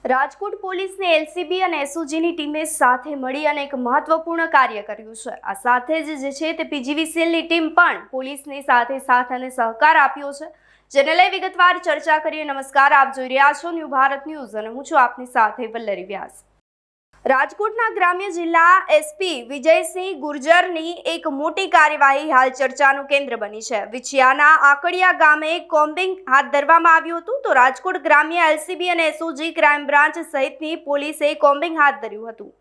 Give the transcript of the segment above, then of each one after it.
રાજકોટ પોલીસને એલસીબી અને એસઓજીની ટીમે સાથે મળી અને એક મહત્વપૂર્ણ કાર્ય કર્યું છે। આ સાથે જ છે તે પીજીવીસીએલની ટીમ પણ પોલીસની સાથે સાથ અને સહકાર આપ્યો છે, જેને લઈ વિગતવાર ચર્ચા કરીએ। નમસ્કાર, આપ જોઈ રહ્યા છો ન્યૂ ભારત ન્યૂઝ અને હું છું આપની સાથે વલ્લરી વ્યાસ। રાજકોટના ગ્રામ્ય જિલ્લા એસપી વિજયસિંહ ગુર્જરની એક મોટી કાર્યવાહી હાલ ચર્ચાનું કેન્દ્ર બની છે। વિછિયાના આકડિયા ગામે કોમ્બિંગ હાથ ધરવામાં આવ્યું હતું। તો રાજકોટ ગ્રામ્ય એલસીબી અને એસઓજી ક્રાઇમ બ્રાન્ચ સહિતની પોલીસે કોમ્બિંગ હાથ ધર્યું હતું।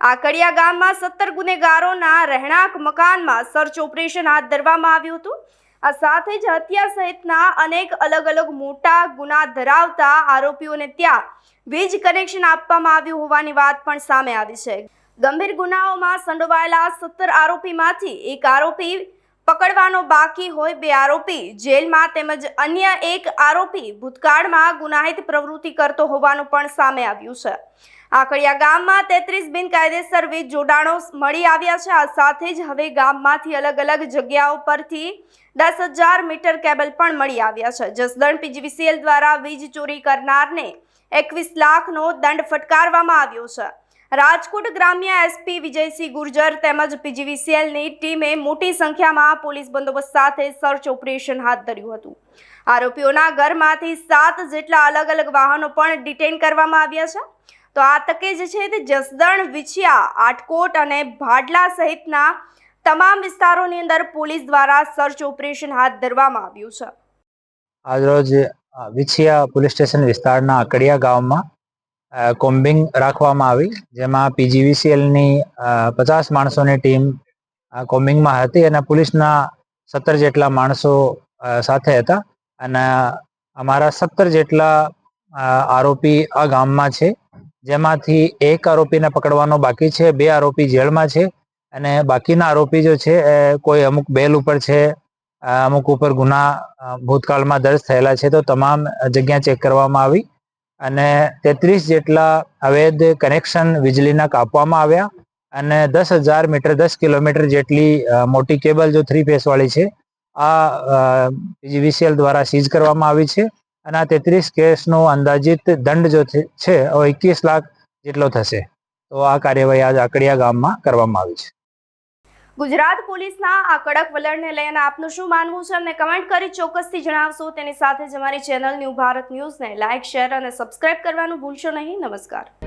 આકડિયા ગામમાં 17 ગુનેગારોના રહેણાંક મકાનમાં સર્ચ ઓપરેશન હાથ ધરવામાં આવ્યું હતું। આ સાથે જ હત્યા સહિતના અનેક અલગ મોટા ગુના ધરાવતા આરોપીઓને ત્યાં વીજ કનેક્શન આપવામાં આવ્યું હોવાની વાત પણ સામે આવી છે। ગંભીર ગુનાઓમાં સંડોવાયેલા 17 આરોપીમાંથી એક આરોપી પકડવાનો બાકી હોય, 2 આરોપી જેલમાં તેમજ અન્ય એક આરોપી ભૂતકાળમાં ગુનાહિત પ્રવૃત્તિ કરતો હોવાનું પણ સામે આવ્યું છે। આકડિયા ગામમાં 33 બિનકાયદેસર વીજ જોડાણો મળી આવ્યા છે। આ સાથે જ હવે ગામમાંથી અલગ જગ્યાઓ પરથી 10,000 મીટર કેબલ પણ મળી આવ્યા છે। જસદણ પીજીવીસીએલ દ્વારા વીજ ચોરી કરનારને 21 લાખનો દંડ ફટકારવામાં આવ્યો છે। રાજકોટ ગ્રામ્ય એસપી વિજયસિંહ ગુર્જર તેમજ પીજીવીસીએલની ટીમે મોટી સંખ્યામાં પોલીસ બંદોબસ્ત સાથે સર્ચ ઓપરેશન હાથ ધર્યું હતું। આરોપીઓના ઘરમાંથી 7 જેટલા અલગ વાહનો પણ ડિટેઇન કરવામાં આવ્યા છે। તો આ તકે જે છે તે જસદણ, વિછિયા, આટકોટ અને ભાડલા સહિતના તમામ વિસ્તારોની અંદર પોલીસ દ્વારા સર્ચ ઓપરેશન હાથ ધરવામાં આવ્યું છે। આજરોજ વિછિયા પોલીસ સ્ટેશન વિસ્તારના આકડિયા ગામમાં કોમ્બિંગ રાખવામાં આવી, જેમાં પીજીવીસીએલની 50 માણસોની ટીમ કોમ્બિંગમાં હતી અને પોલીસના 17 જેટલા માણસો સાથે હતા અને અમારા 17 જેટલા આરોપી આ ગામમાં છે, જેમાંથી એક આરોપીને પકડવાનો બાકી છે, 2 આરોપી જેલમાં છે અને બાકીના આરોપી જો છે એ કોઈ અમુક બેલ ઉપર છે, અમુક ઉપર ગુના ભૂતકાળમાં દર્જ થયેલા છે। તો તમામ જગ્યા ચેક કરવામાં આવી અને 33 જેટલા અવૈધ કનેક્શન વીજળીના કાપવામાં આવ્યા અને 10,000 મીટર 10 કિલોમીટર જેટલી મોટી કેબલ જો 3 ફેસ વાળી છે આ પીજીવીસીએલ દ્વારા સીઝ કરવામાં આવી છે અને આ 33 કેસનો અંદાજિત દંડ જો છે 21 લાખ જેટલો થશે। તો આ કાર્યવાહી આજ આકડિયા ગામમાં કરવામાં આવી છે। ગુજરાત પોલીસના આ કડક વલણને લઈને આપનું શું માનવું છે અમને કમેન્ટ કરી ચોક્કસથી જણાવશો। તેની સાથે જ અમારી ચેનલ ન્યૂ ભારત ન્યૂઝને લાઇક, શેર અને સબસ્ક્રાઇબ કરવાનું ભૂલશો નહીં। નમસ્કાર।